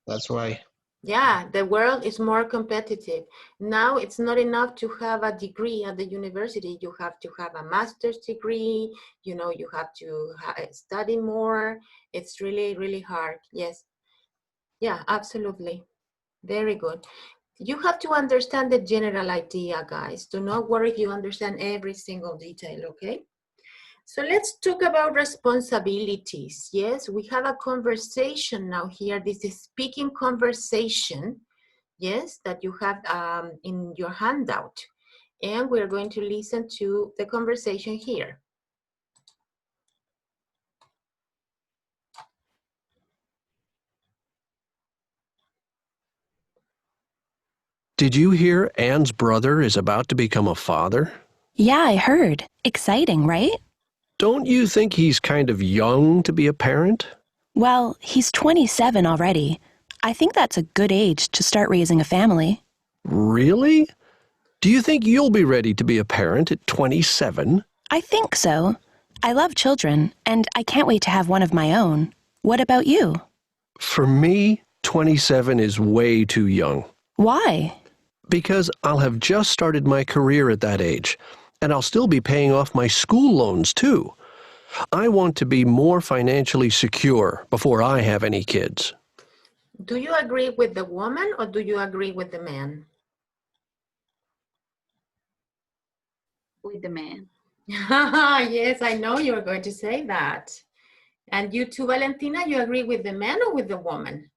that's why. Yeah, the world is more competitive. Now it's not enough to have a degree at the university. You have to have a master's degree. You have to study more. It's really, really hard. Yes. Yeah, absolutely. Very good. You have to understand the general idea, guys. Do not worry if you understand every single detail, okay? So let's talk about responsibilities. Yes, we have a conversation now here. This is speaking conversation, yes, that you have in your handout. And we're going to listen to the conversation here. Did you hear Anne's brother is about to become a father? Yeah, I heard. Exciting, right? Don't you think he's kind of young to be a parent? Well, he's 27 already. I think that's a good age to start raising a family. Really? Do you think you'll be ready to be a parent at 27? I think so. I love children, and I can't wait to have one of my own. What about you? For me, 27 is way too young. Why? Because I'll have just started my career at that age, and I'll still be paying off my school loans too. I want to be more financially secure before I have any kids. Do you agree with the woman or do you agree with the man? With the man. Yes, I know you were going to say that. And you too, Valentina, you agree with the man or with the woman?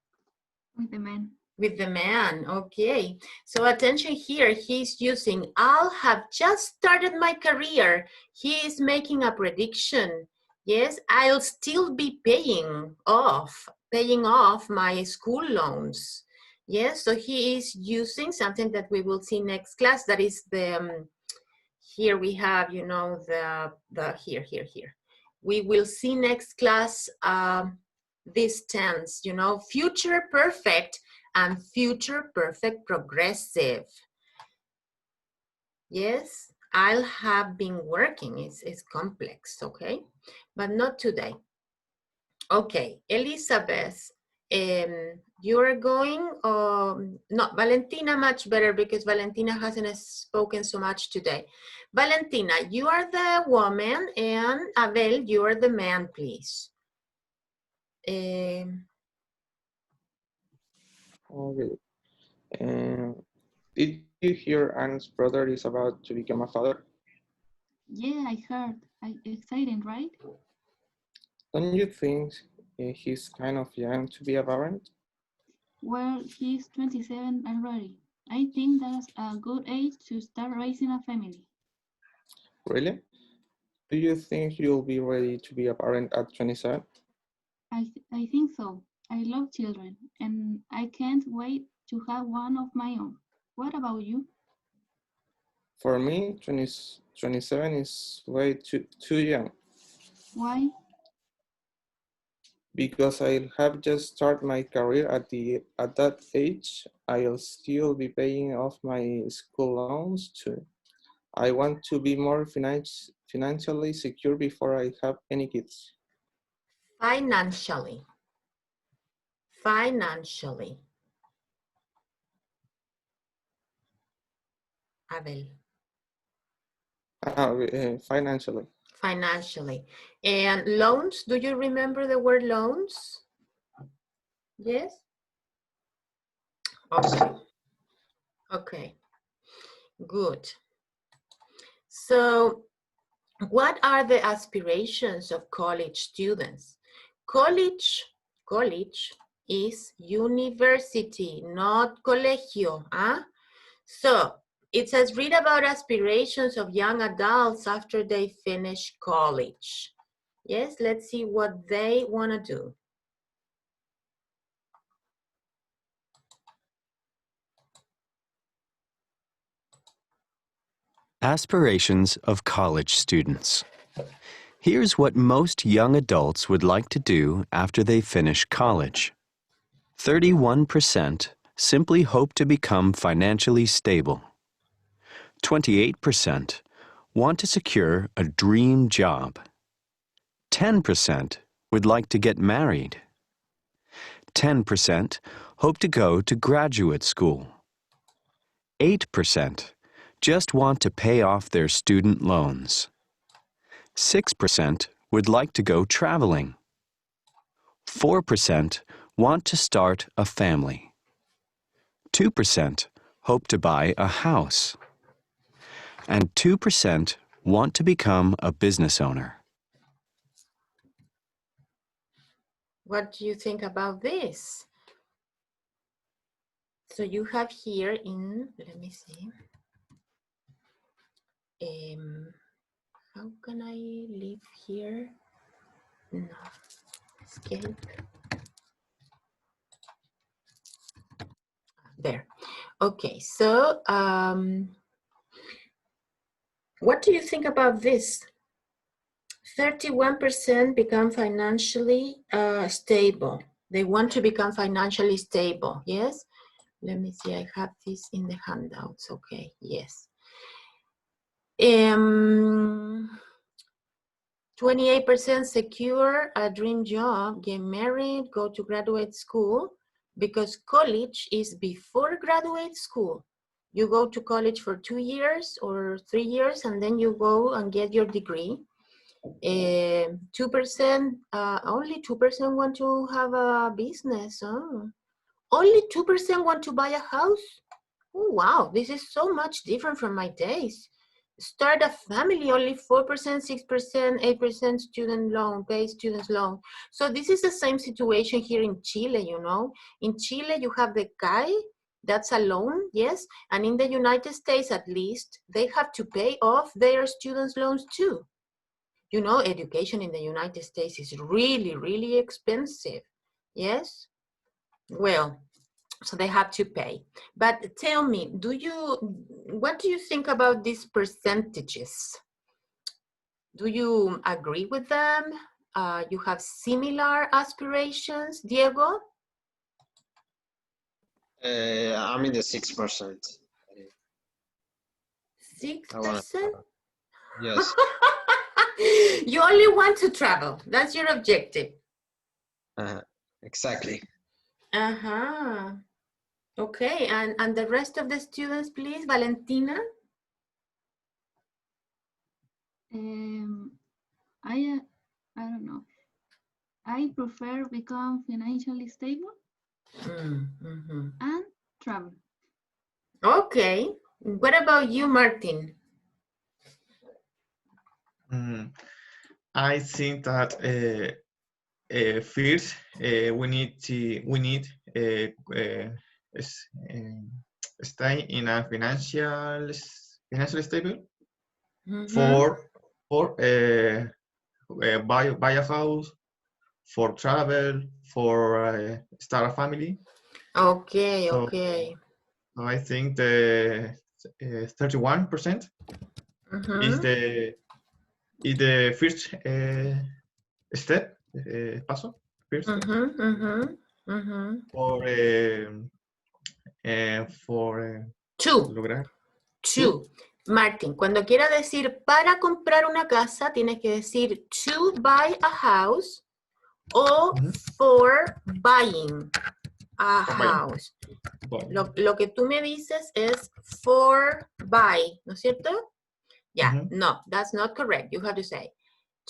With the man. With the man, okay. So attention here, he's using, I'll have just started my career. He is making a prediction. Yes, I'll still be paying off my school loans. Yes, so he is using something that we will see next class. That is the, here we have, you know, here. We will see next class this tense, you know, future perfect and future perfect progressive. Yes, I'll have been working. It's complex, okay? But not today. Okay, Elizabeth, you're going, no, Valentina much better because Valentina hasn't spoken so much today. Valentina, you are the woman and Abel, you are the man, please. Okay. Did you hear Anne's brother is about to become a father? Yeah, I heard. Exciting, right? Don't you think he's kind of young to be a parent? Well, he's 27 already. I think that's a good age to start raising a family. Really? Do you think you'll be ready to be a parent at 27? I think so. I love children, and I can't wait to have one of my own. What about you? For me, 27 is way too young. Why? Because I'll have just started my career at that age. I'll still be paying off my school loans too. I want to be more financially secure before I have any kids. Financially. Abel. Financially. Financially. And loans, do you remember the word loans? Yes? Okay. Okay. Good. So, what are the aspirations of college students? College is university, not colegio. Huh? So, it says read about aspirations of young adults after they finish college. Yes, let's see what they want to do. Aspirations of college students. Here's what most young adults would like to do after they finish college. 31% simply hope to become financially stable. 28% want to secure a dream job. 10% would like to get married. 10% hope to go to graduate school. 8% just want to pay off their student loans. 6% would like to go traveling. 4% want to start a family. 2% hope to buy a house. And 2% want to become a business owner. What do you think about this? So you have here in, let me see. How can I leave here? No, escape. There. Okay, so what do you think about this? 31% become financially stable. They want to become financially stable, yes? Let me see, I have this in the handouts, okay, yes. 28% secure a dream job, get married, go to graduate school, because college is before graduate school. You go to college for 2 years or 3 years, and then you go and get your degree. 2%, only 2% want to have a business. Oh. Only 2% want to buy a house. Oh, wow, this is so much different from my days. Start a family, only 4%, 6%, 8% student loan, pay students loan. So this is the same situation here in Chile, you know. In Chile, you have the CAE, that's a loan, yes. And in the United States, at least, they have to pay off their students' loans too. You know, education in the United States is really, really expensive, yes? Well, so they have to pay. But tell me, what do you think about these percentages? Do you agree with them? You have similar aspirations, Diego? I'm in the 6%. 6%? Yes. You only want to travel. That's your objective. Exactly. Uh-huh. Okay, and the rest of the students, please, Valentina? I don't know. I prefer become financially stable and travel. Okay. What about you, Martin? I think that first we need stay in a financially stable for buy a house, for travel, for start a family. Okay, so, okay. So I think the 31% is the first step, paso, first step for lograr. Two. Martin, cuando quiera decir para comprar una casa, tienes que decir to buy a house o for buying a house. Lo que tú me dices es for buy, ¿no es cierto? Yeah, no, that's not correct. You have to say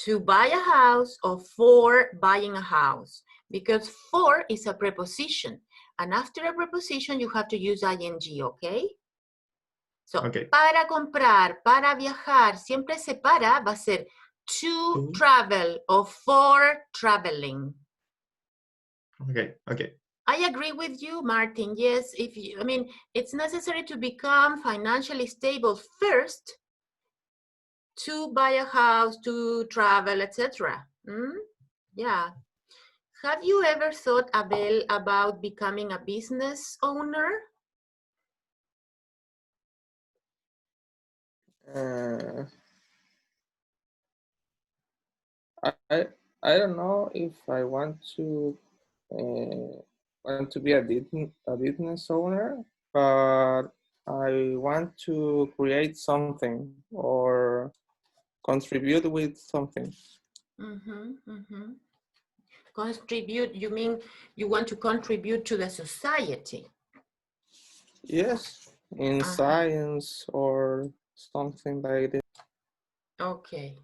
to buy a house or for buying a house, because for is a preposition, and after a preposition you have to use ing, okay? So, para comprar, para viajar, siempre se para, va a ser to travel or for traveling. Okay. I agree with you, Martin. Yes, I mean, it's necessary to become financially stable first to buy a house, to travel, etc. Yeah. Have you ever thought, Abel, about becoming a business owner? I don't know if I want to be a business owner, but I want to create something or contribute with something. Contribute, you mean you want to contribute to the society? Yes, in science or something like that. Okay.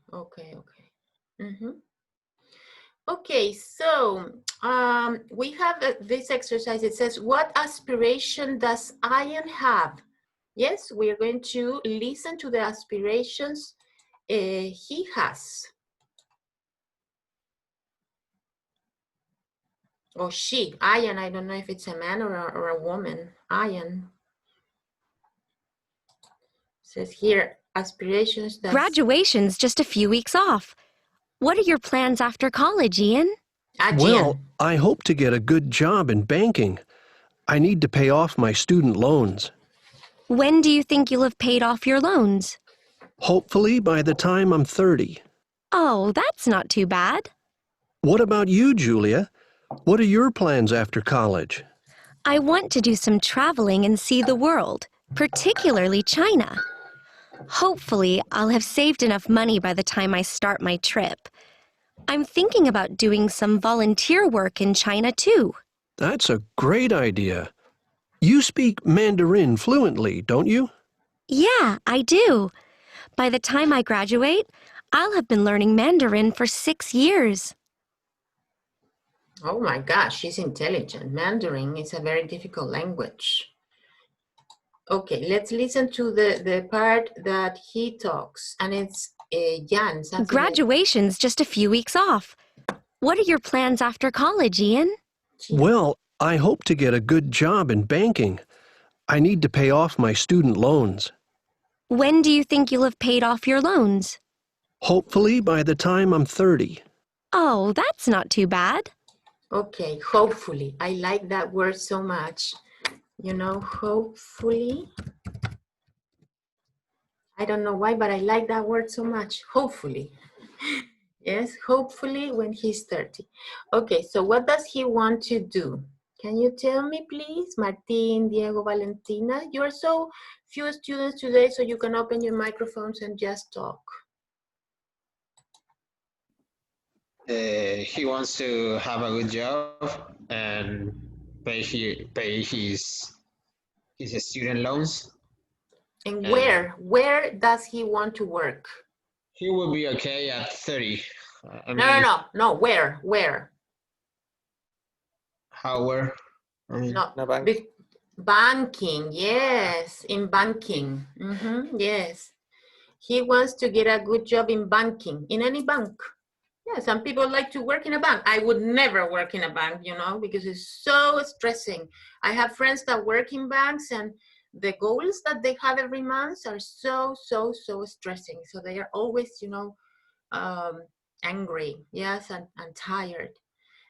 Okay, so we have this exercise. It says, what aspiration does Ian have? Yes, we are going to listen to the aspirations he has. Or she, Ian, I don't know if it's a man or a woman. Ian. Says here, aspirations does... Graduation's just a few weeks off. What are your plans after college, Ian? Well, I hope to get a good job in banking. I need to pay off my student loans. When do you think you'll have paid off your loans? Hopefully by the time I'm 30. Oh, that's not too bad. What about you, Julia? What are your plans after college? I want to do some traveling and see the world, particularly China. Hopefully, I'll have saved enough money by the time I start my trip. I'm thinking about doing some volunteer work in China, too. That's a great idea. You speak Mandarin fluently, don't you? Yeah, I do. By the time I graduate, I'll have been learning Mandarin for 6 years. Oh my gosh, she's intelligent. Mandarin is a very difficult language. Okay, let's listen to the part that he talks, and it's Jan. Graduation's just a few weeks off. What are your plans after college, Ian? Well, I hope to get a good job in banking. I need to pay off my student loans. When do you think you'll have paid off your loans? Hopefully by the time I'm 30. Oh, that's not too bad. Okay, hopefully. I like that word so much. You know, hopefully. I don't know why, but I like that word so much. Hopefully. Yes, hopefully when he's 30. Okay, so what does he want to do? Can you tell me, please? Martin, Diego, Valentina. You're so few students today, so you can open your microphones and just talk. He wants to have a good job and pay his student loans. And where does he want to work? He will be okay at 30. I mean, No, where? How, where? I mean, No, banking, yes, in banking, yes. He wants to get a good job in banking, in any bank. Yeah, some people like to work in a bank. I would never work in a bank, you know, because it's so stressing. I have friends that work in banks, and the goals that they have every month are so stressing. So they are always, you know, angry, yes, and tired.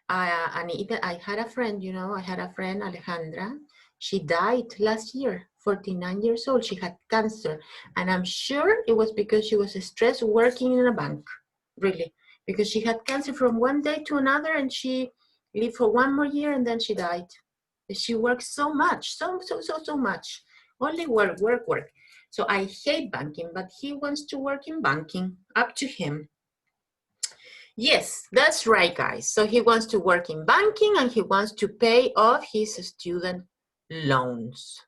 And even I had a friend, you know, Alejandra. She died last year, 49 years old. She had cancer. And I'm sure it was because she was stressed working in a bank, really. Because she had cancer from one day to another, and she lived for 1 more year, and then she died. She worked so much, so much. Only work. So I hate banking, but he wants to work in banking. Up to him. Yes, that's right, guys. So he wants to work in banking, and he wants to pay off his student loans.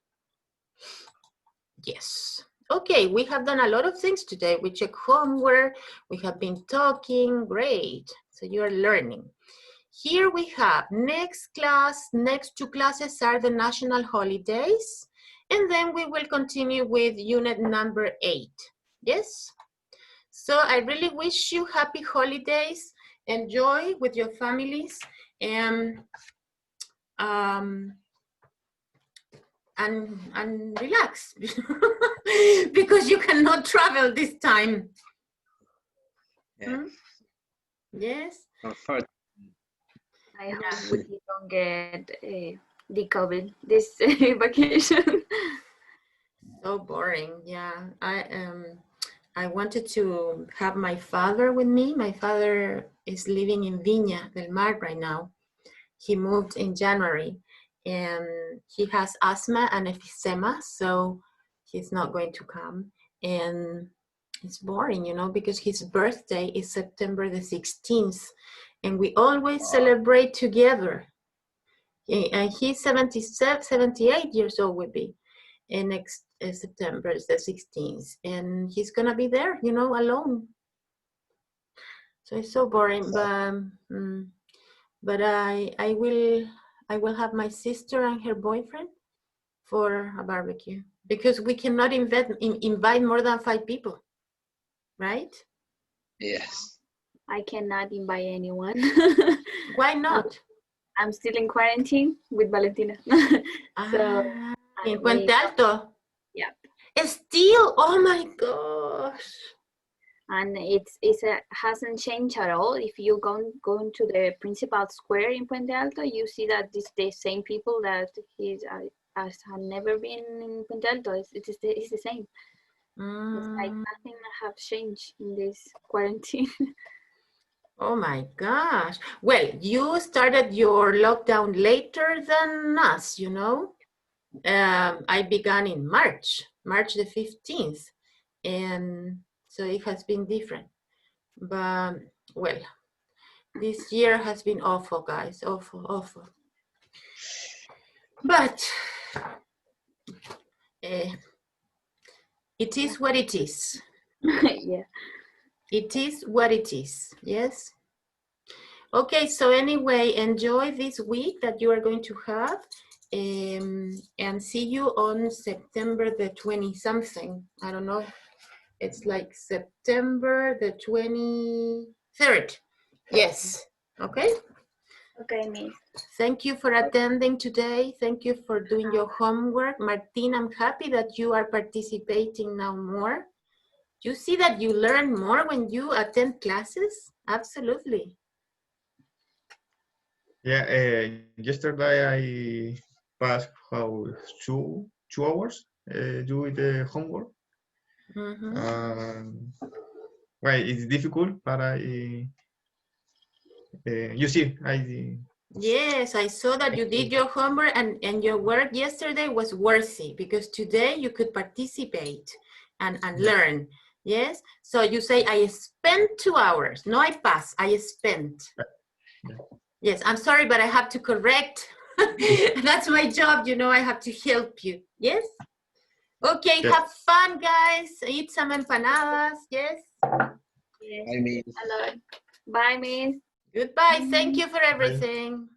Yes. Okay, we have done a lot of things today. We check homework, we have been talking, great. So you're learning. Here we have next two classes are the national holidays, and then we will continue with unit number 8. Yes? So I really wish you happy holidays. Enjoy with your families, and relax because you cannot travel this time. Yeah. Yes. I hope we don't get the COVID this vacation. So boring. Yeah, I wanted to have my father with me. My father is living in Viña del Mar right now. He moved in January, and he has asthma and emphysema, so he's not going to come. And it's boring, you know, because his birthday is September the 16th, and we always celebrate together. And he's 78 years old will be. And next September is the 16th, and he's gonna be there, you know, alone. So it's so boring, but I will have my sister and her boyfriend for a barbecue because we cannot invite more than 5 people, right? Yes. I cannot invite anyone. Why not? I'm still in quarantine with Valentina. So in Puente Alto. Yeah. Still, oh my gosh. And it hasn't changed at all. If you go to the principal square in Puente Alto, you see that it's the same people that has never been in Puente Alto. It's the same. It's like nothing has changed in this quarantine. Oh my gosh. Well, you started your lockdown later than us, you know. I began in March the 15th. And so it has been different. But, well, this year has been awful, guys, awful. But it is what it is. Yeah. It is what it is, yes? Okay, so anyway, enjoy this week that you are going to have. And see you on September the 20-something. I don't know. It's like September the 23rd. Yes. Okay. Okay, Miss. Thank you for attending today. Thank you for doing your homework. Martin, I'm happy that you are participating now more. You see that you learn more when you attend classes? Absolutely. Yeah, yesterday I passed how 2 hours doing the homework. Well, it's difficult, but you see, Yes, I saw that you did your homework and your work yesterday was worthy because today you could participate and learn. Yes, so you say, I spent 2 hours. No, I passed, I spent. Yes, I'm sorry, but I have to correct. That's my job, you know, I have to help you. Yes? Okay, yes. Have fun, guys. Eat some empanadas, yes? Yes. I mean. Hello. Bye, Miss. Goodbye, thank you for everything.